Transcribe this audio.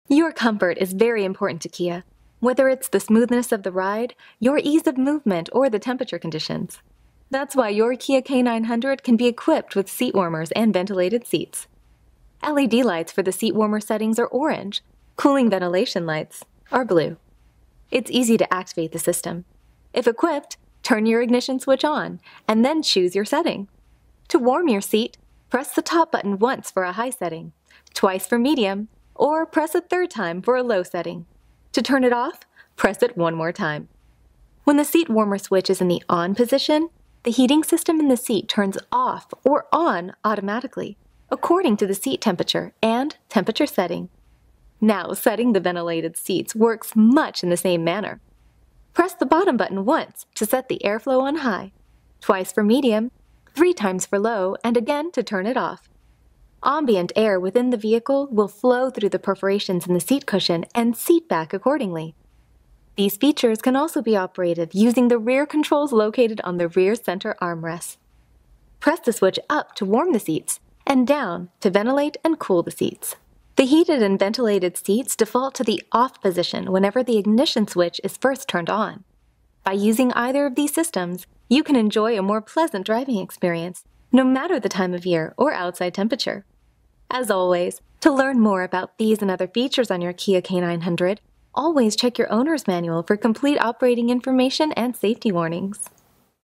Your comfort is very important to Kia, whether it's the smoothness of the ride, your ease of movement, or the temperature conditions. That's why your Kia K900 can be equipped with seat warmers and ventilated seats. LED lights for the seat warmer settings are orange. Cooling ventilation lights are blue. It's easy to activate the system. If equipped, turn your ignition switch on, and then choose your setting. To warm your seat, press the top button once for a high setting, twice for medium, or press a third time for a low setting. To turn it off, press it one more time. When the seat warmer switch is in the on position, the heating system in the seat turns off or on automatically, according to the seat temperature and temperature setting. Now, setting the ventilated seats works much in the same manner. Press the bottom button once to set the airflow on high, twice for medium, 3 times for low, and again to turn it off. Ambient air within the vehicle will flow through the perforations in the seat cushion and seat back accordingly. These features can also be operated using the rear controls located on the rear center armrests. Press the switch up to warm the seats and down to ventilate and cool the seats. The heated and ventilated seats default to the off position whenever the ignition switch is first turned on. By using either of these systems, you can enjoy a more pleasant driving experience, no matter the time of year or outside temperature. As always, to learn more about these and other features on your Kia K900, always check your owner's manual for complete operating information and safety warnings.